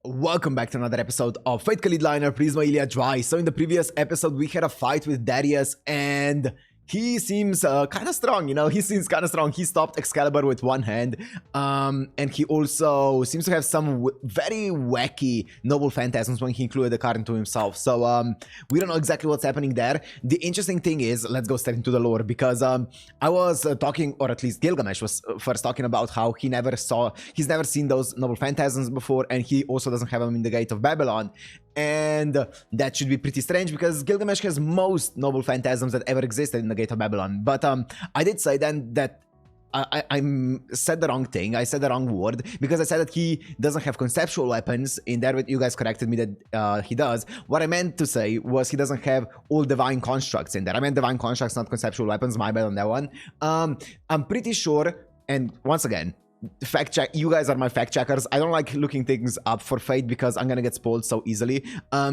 Welcome back to another episode of kaleid Prisma Illya. So in the previous episode, we had a fight with Darius, and he seems kind of strong, you know. He seems kind of strong. He stopped Excalibur with one hand, and he also seems to have some very wacky noble phantasms when he included the card into himself. So we don't know exactly what's happening there. The interesting thing is, let's go straight into the lore, because I was talking, or at least Gilgamesh was first talking about how he's never seen those noble phantasms before, and he also doesn't have them in the Gate of Babylon. And that should be pretty strange because Gilgamesh has most noble phantasms that ever existed in the Gate of Babylon. But I did say then that I said the wrong thing. I said the wrong word because I said that he doesn't have conceptual weapons. In there, you guys corrected me that he does. What I meant to say was he doesn't have all divine constructs in there. I meant divine constructs, not conceptual weapons. My bad on that one. I'm pretty sure, and once again, fact check, you guys are my fact checkers. I don't like looking things up for Fate because I'm gonna get spoiled so easily.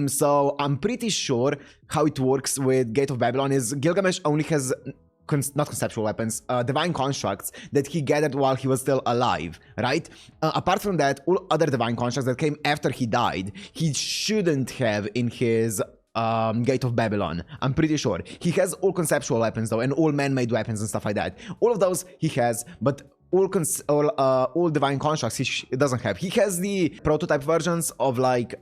So I'm pretty sure how it works with Gate of Babylon is Gilgamesh only has not conceptual weapons, divine constructs that he gathered while he was still alive, right? Apart from that, all other divine constructs that came after he died, he shouldn't have in his Gate of Babylon. I'm pretty sure. He has all conceptual weapons though, and all man-made weapons and stuff like that. All of those he has, but all divine constructs he doesn't have. He has the prototype versions of like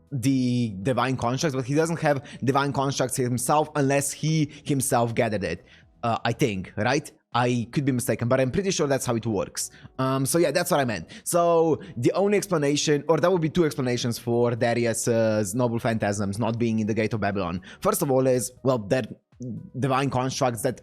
the divine constructs, but he doesn't have divine constructs himself unless he himself gathered it. I think, right? I could be mistaken, but I'm pretty sure that's how it works. So yeah, that's what I meant. So the only explanation, or there would be two explanations for Darius's noble phantasms not being in the Gate of Babylon. First of all is, well, they're divine constructs that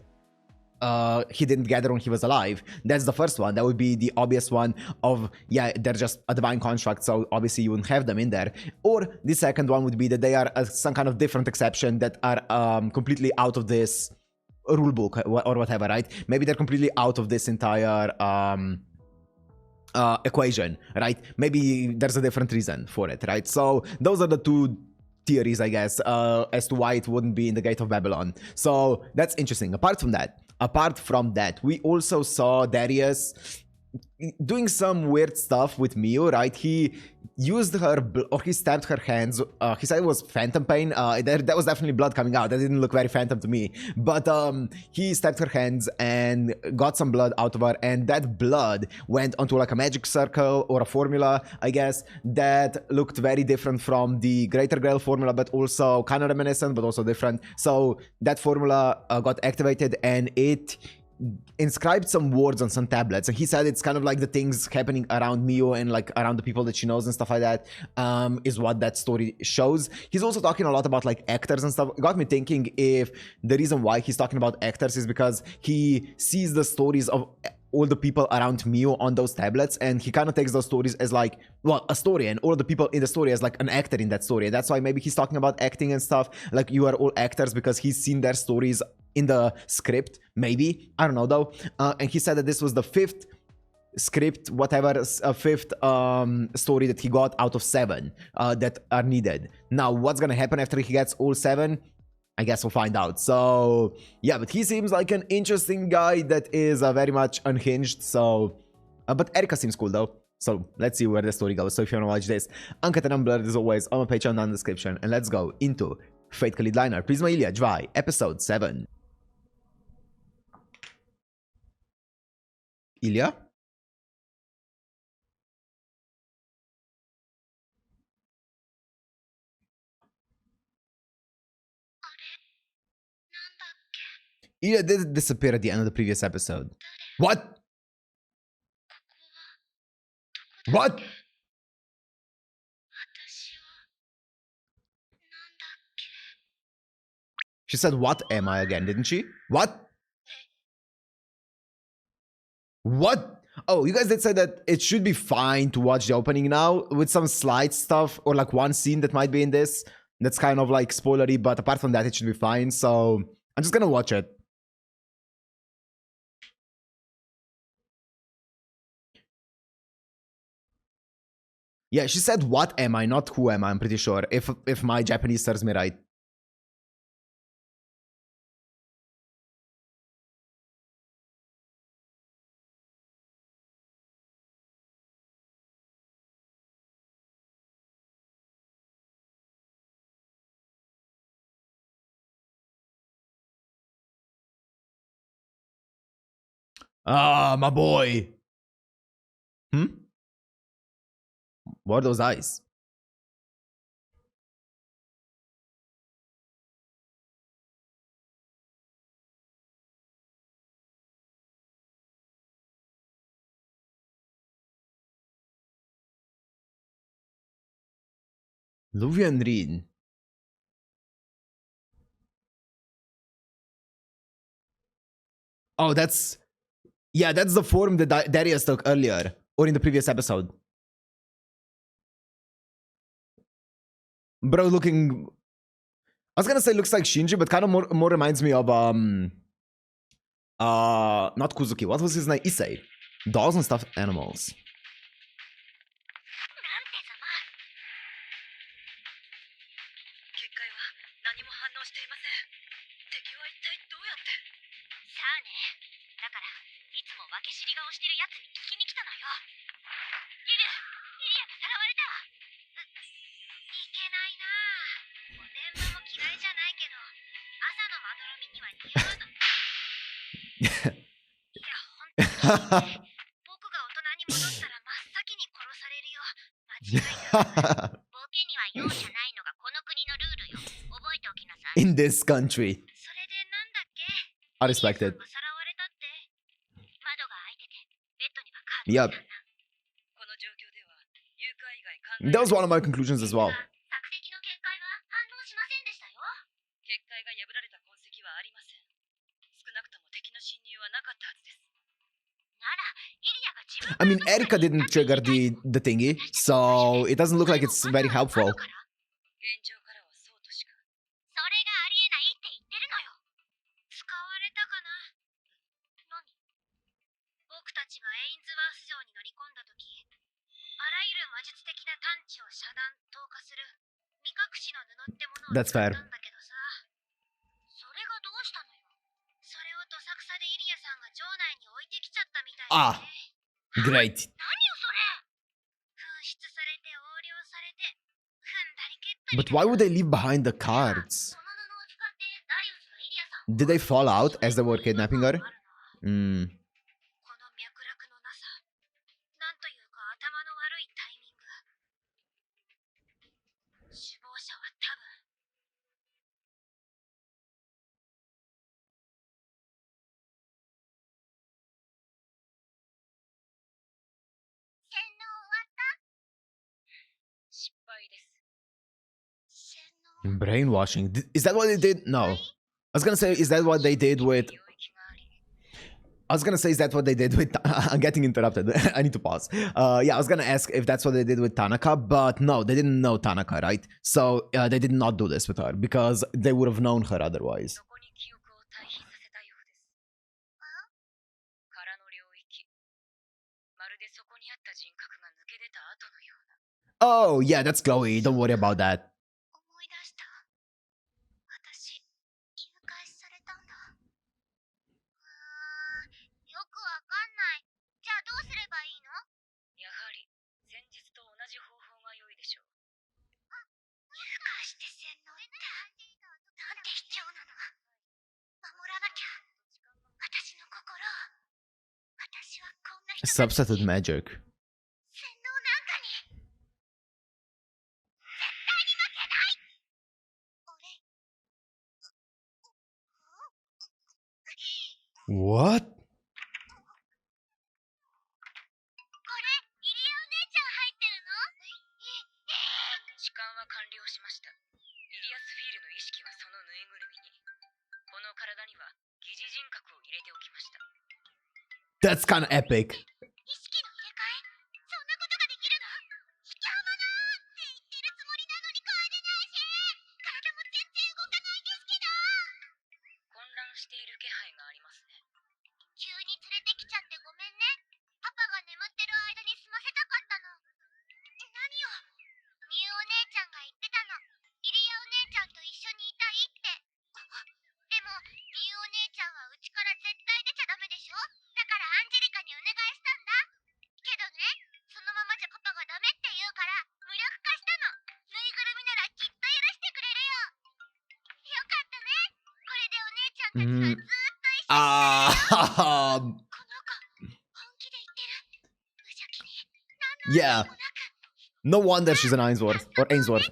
he didn't gather when he was alive. That's the first one. That would be the obvious one of, yeah, they're just a divine construct, so obviously you wouldn't have them in there. Or the second one would be that they are some kind of different exception that are completely out of this rulebook or whatever, right? Maybe they're completely out of this entire equation, right? Maybe there's a different reason for it, right? So those are the two theories, I guess, as to why it wouldn't be in the Gate of Babylon. So that's interesting. Apart from that, we also saw Darius doing some weird stuff with Mio, right? He used her, or he stabbed her hands. He said it was phantom pain. That was definitely blood coming out. That didn't look very phantom to me. But he stabbed her hands and got some blood out of her, and that blood went onto like a magic circle or a formula, I guess, that looked very different from the Greater Grail formula, but also kind of reminiscent, but also different. So that formula got activated, and it inscribed some words on some tablets, and he said it's kind of like the things happening around Mio and like around the people that she knows and stuff like that, is what that story shows. He's also talking a lot about like actors and stuff. It got me thinking if the reason why he's talking about actors is because he sees the stories of all the people around Mio on those tablets, and he kind of takes those stories as like, well, a story, and all the people in the story as like an actor in that story. That's why maybe he's talking about acting and stuff, like you are all actors, because he's seen their stories in the script, maybe. I don't know though. And he said that this was the fifth script, whatever, fifth story that he got out of 7 that are needed. Now, what's gonna happen after he gets all 7? I guess we'll find out. So yeah, but he seems like an interesting guy that is very much unhinged. So but Erika seems cool though, so let's see where the story goes. So if you want to watch this uncut and unblurred as always on my Patreon down in the description, and let's go into kaleid Prisma Illya episode 7. Illya? Illya did disappear at the end of the previous episode. What? What? She said, what am I again, didn't she? What? What? Oh, you guys did say that it should be fine to watch the opening now with some slight stuff, or like one scene that might be in this that's kind of like spoilery, but apart from that, it should be fine. So I'm just gonna watch it. Yeah, she said, what am I, not who am I, I'm pretty sure, if my Japanese serves me right. Ah, my boy. What are those eyes? Luvian Reed. Oh, that's the form that Darius took earlier or in the previous episode. Bro, looking. I was gonna say looks like Shinji, but kind of more reminds me of not Kuzuki. What was his name? Issei. Dolls and stuffed animals. In this country. I respect it. Yep. That was one of my conclusions as well. I mean, Erika didn't trigger the thingy, so it doesn't look like it's very helpful. That's fair. Ah, great. But why would they leave behind the cards? Did they fall out as they were kidnapping her? Brainwashing. Is that what they did? No. I was gonna say, is that what they did with... is that what they did with... I'm getting interrupted. I need to pause. Yeah, I was gonna ask if that's what they did with Tanaka, but no, they didn't know Tanaka, right? So they did not do this with her, because they would have known her otherwise. Oh, yeah, that's Chloe. Don't worry about that. Substitute magic. What? That's kind of epic. Yeah. No wonder she's an Ainsworth or Ainsworth.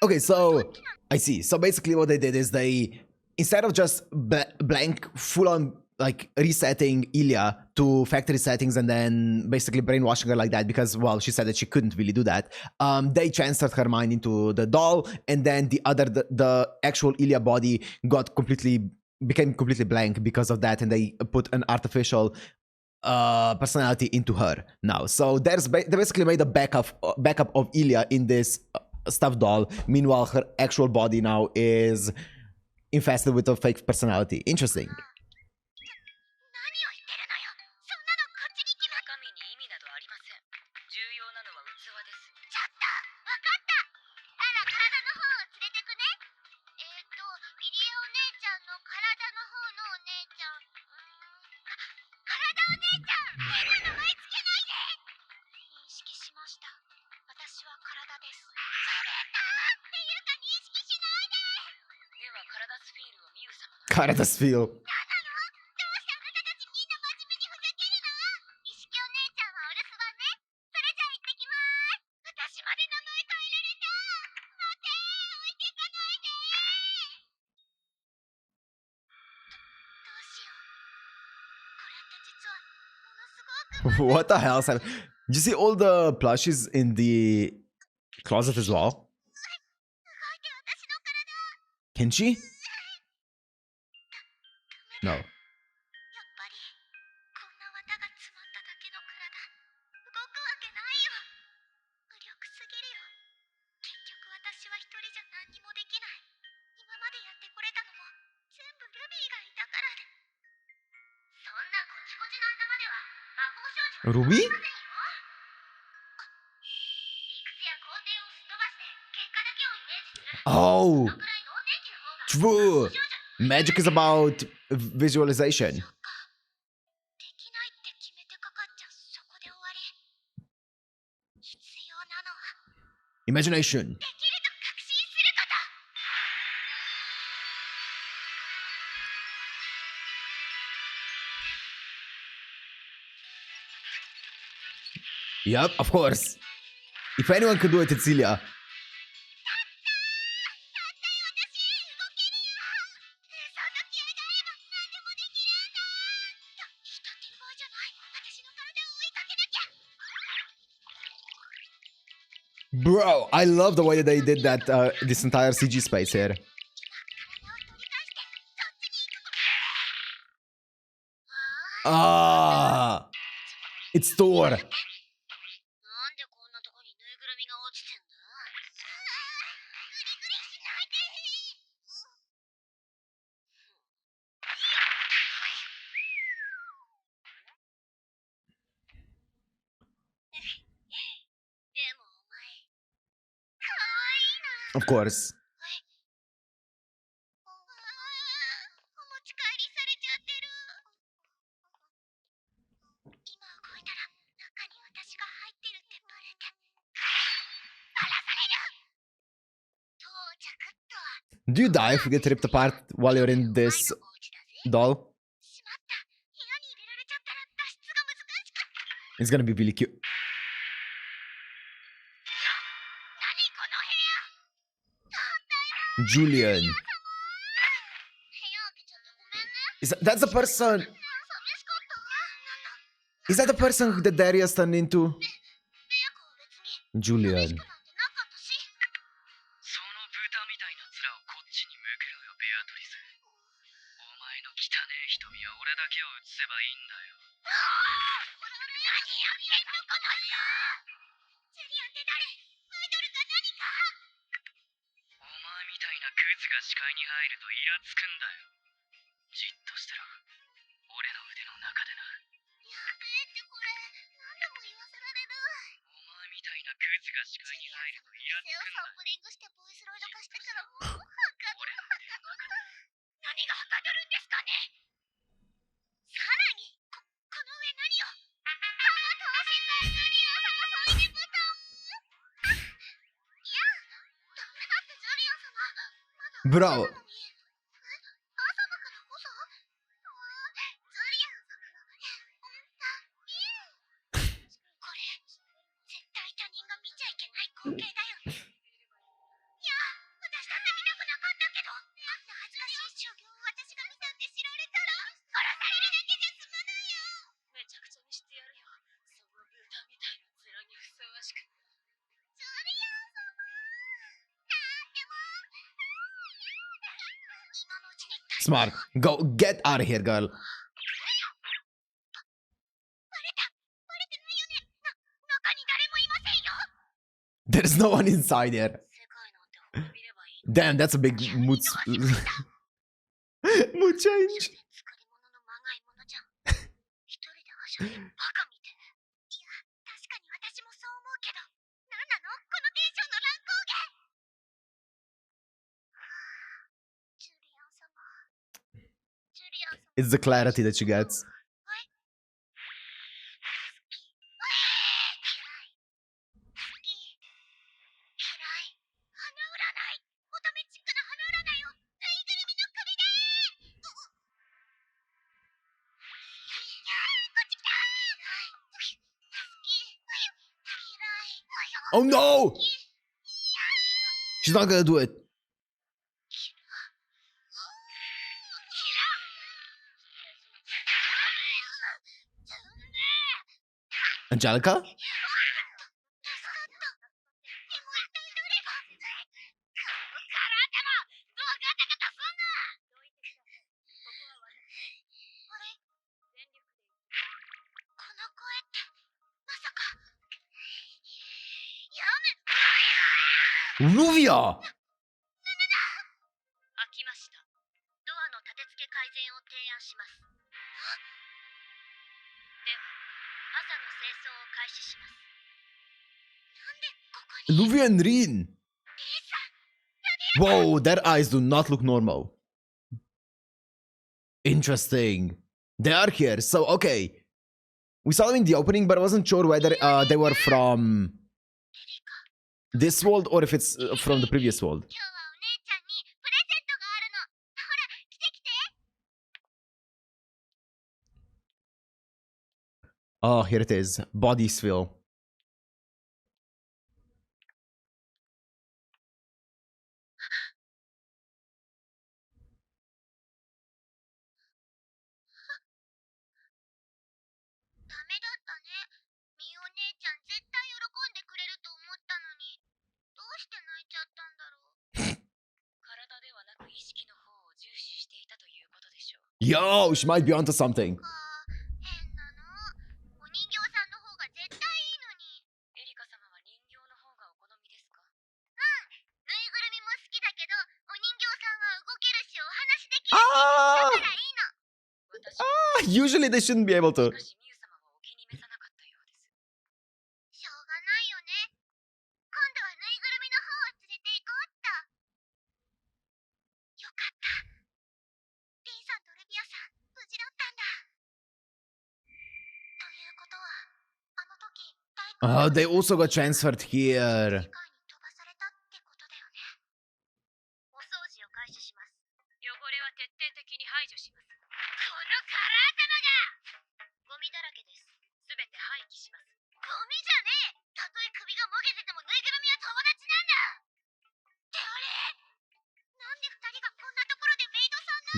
Okay, so I see. So basically what they did is they, instead of just blank full on like resetting Illya to factory settings and then basically brainwashing her like that because, well, she said that she couldn't really do that. They transferred her mind into the doll, and then the actual Illya body became completely blank because of that, and they put an artificial personality into her now. So they basically made a backup of Illya in this stuffed doll. Meanwhile, her actual body now is infested with a fake personality. Interesting. Karada's feel. What the hell? Did you see all the plushies in the closet as well? Can she? No. Ruby? Oh, true. Magic is about visualization. Imagination. Yep, of course. If anyone could do it, it's Illya. Bro, I love the way that they did that, this entire CG space here. Ah, it's Thor. Of course. Do you die if you get ripped apart while you're in this doll? It's gonna be really cute. Julian. That's the person. Is that the person that Darius turned into? Julian. Bro. Smart. Go get out of here, girl. There is no one inside here. Damn, that's a big mood mood change. It's the clarity that she gets. Oh no! She's not gonna do it. Angelica? Ruvia! Luvia and Rin. Whoa, their eyes do not look normal. Interesting. They are here. So, okay. We saw them in the opening, but I wasn't sure whether they were from this world or if it's from the previous world. Oh, here it is. Body spill. Yo, she might be onto something. Usually they shouldn't be able to. Oh, they also got transferred here.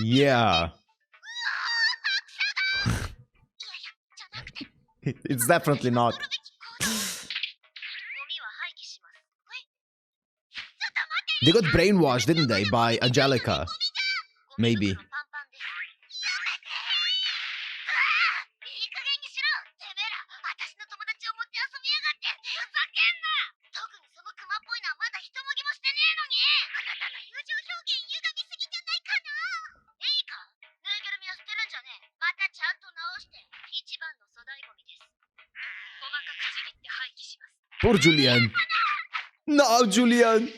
Yeah. It's definitely not. They got brainwashed, didn't they, by Angelica? Maybe. Poor Julian. No, Julian.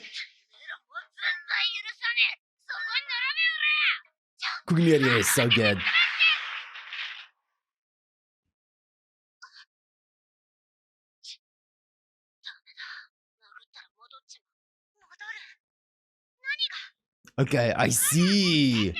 Cooking area is so good. Okay, I see.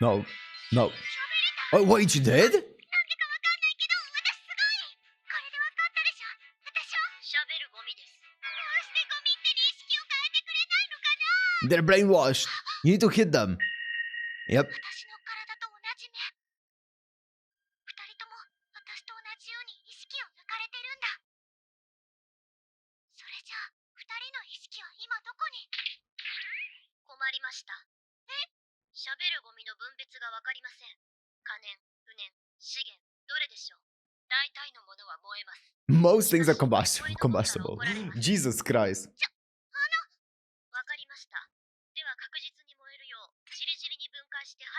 の No. Oh, wait, you did? They're brainwashed. You need to hit them. Yep. Most things are combustible. Jesus Christ.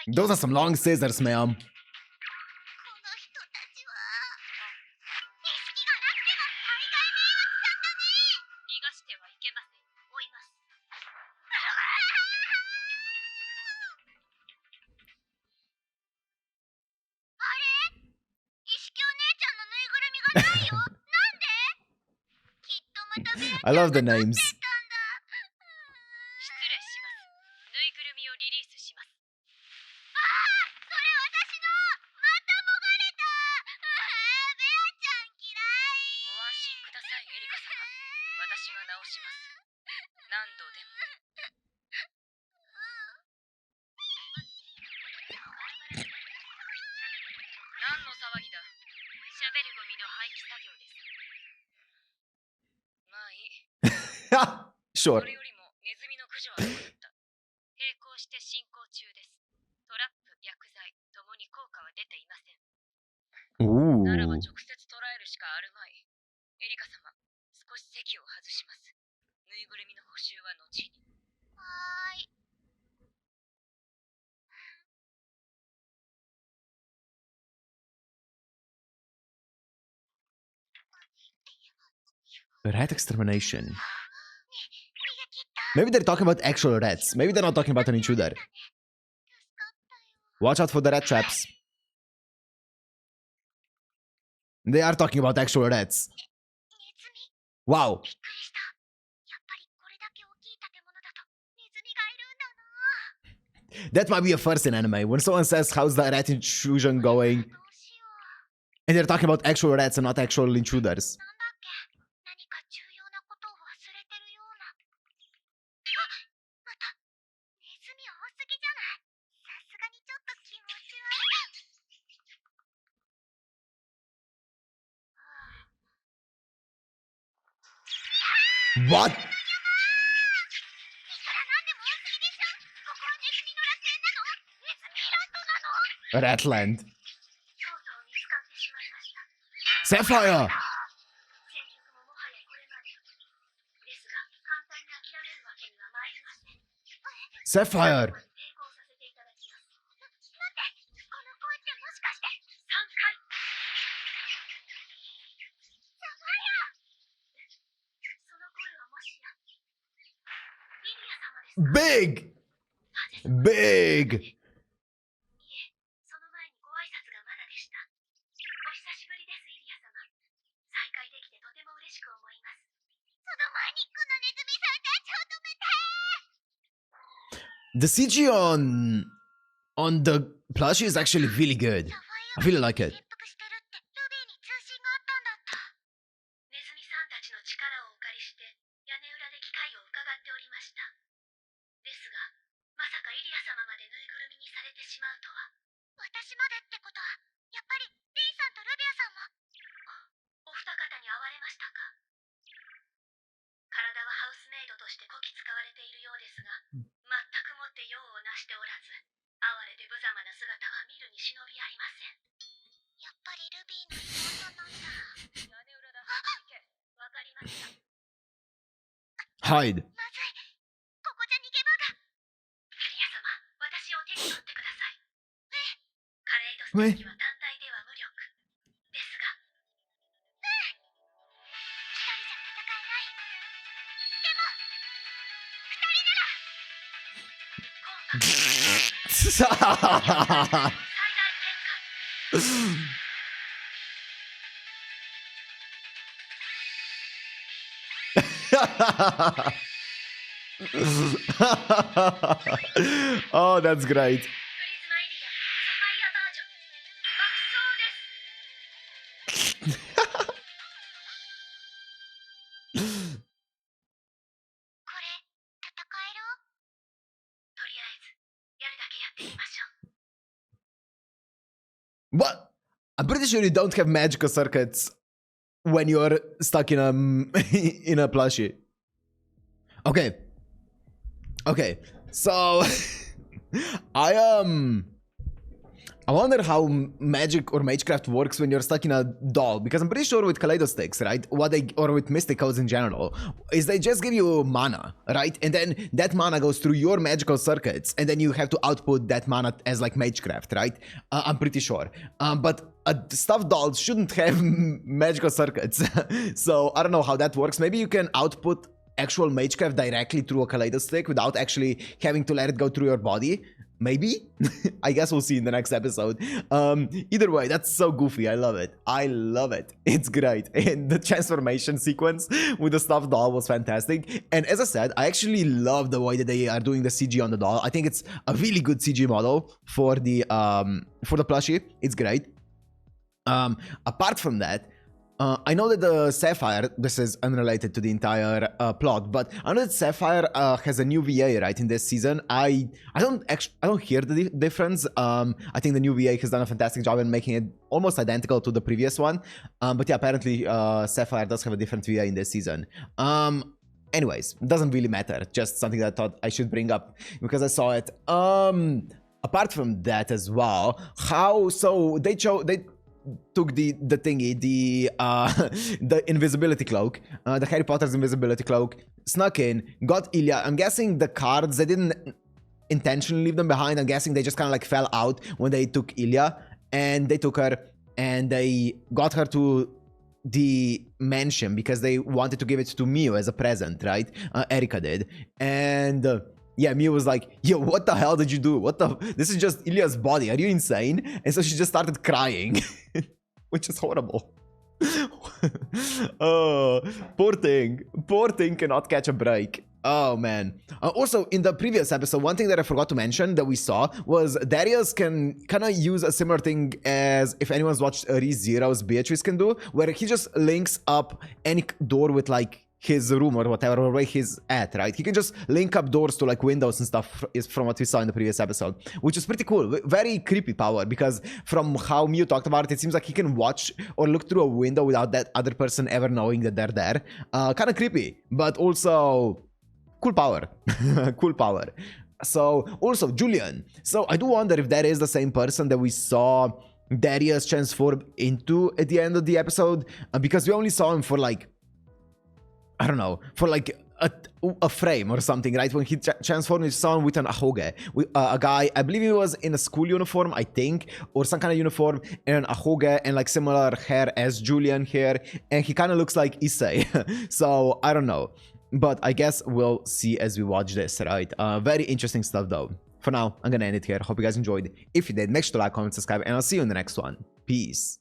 Those are some long scissors, ma'am. I love the names. Sure. Ooh. Rat extermination. Maybe they're talking about actual rats. Maybe they're not talking about an intruder. Watch out for the rat traps. They are talking about actual rats. Wow. That might be a first in anime. When someone says, how's the rat intrusion going? And they're talking about actual rats and not actual intruders. What? Ratland. Sapphire! Sapphire! Big! Big! The CG on the plushie is actually really good. I really like it. Hide. まずい。ここじゃ逃げ場が。イリア様、私を手に取ってください。カレイドステーキは単体では無力。ですが。一人じゃ戦えない。でも、二人なら。コンパクト。最大展開。Oh, that's great. プリズマイリア、サファイアバージョン。爆走です。これ、戦える？とりあえず、やるだけやってみましょう。 What? I'm pretty sure you don't have magical circuits when you're stuck in a in a plushie. Okay. Okay. So I wonder how magic or magecraft works when you're stuck in a doll, because I'm pretty sure with kaleidosticks, right, or with mystic codes in general, is they just give you mana, right, and then that mana goes through your magical circuits, and then you have to output that mana as like magecraft, right? I'm pretty sure. But stuffed dolls shouldn't have magical circuits, so I don't know how that works. Maybe you can output actual magecraft directly through a kaleidostick without actually having to let it go through your body. Maybe? I guess we'll see in the next episode. Either way, that's so goofy. I love it. I love it. It's great. And the transformation sequence with the stuffed doll was fantastic. And as I said, I actually love the way that they are doing the CG on the doll. I think it's a really good CG model for the plushie. It's great. Apart from that, I know that the Sapphire, this is unrelated to the entire plot, but I know that Sapphire has a new VA, right, in this season. I don't hear the difference. I think the new VA has done a fantastic job in making it almost identical to the previous one. But yeah, apparently Sapphire does have a different VA in this season. Anyways, doesn't really matter. Just something that I thought I should bring up because I saw it. Apart from that as well, so they took the thingy, the invisibility cloak, the Harry Potter's invisibility cloak, snuck in, got Illya. I'm guessing the cards, they didn't intentionally leave them behind. I'm guessing they just kind of like fell out when they took Illya, and they took her and they got her to the mansion because they wanted to give it to Miu as a present, right? Erika did. And yeah, Miu was like, yo, what the hell did you do? This is just Ilya's body. Are you insane? And so she just started crying, which is horrible. Oh, poor thing. Poor thing cannot catch a break. Oh, man. Also, in the previous episode, one thing that I forgot to mention that we saw was Darius can kind of use a similar thing as if anyone's watched ReZero's Beatrice can do, where he just links up any door with like his room or whatever, or where he's at, right? He can just link up doors to like windows and stuff from what we saw in the previous episode, which is pretty cool. Very creepy power, because from how Miu talked about it, it seems like he can watch or look through a window without that other person ever knowing that they're there. Kind of creepy, but also cool power. Cool power. So also Julian. So I do wonder if that is the same person that we saw Darius transform into at the end of the episode, because we only saw him for like, I don't know, for like a frame or something, right? When he transformed his son with an ahoge, a guy, I believe he was in a school uniform, I think, or some kind of uniform, and an ahoge and like similar hair as Julian here, and he kind of looks like Issei. So I don't know, but I guess we'll see as we watch this, right? Very interesting stuff though. For now, I'm gonna end it here. Hope you guys enjoyed. If you did, make sure to like, comment, subscribe, and I'll see you in the next one. Peace.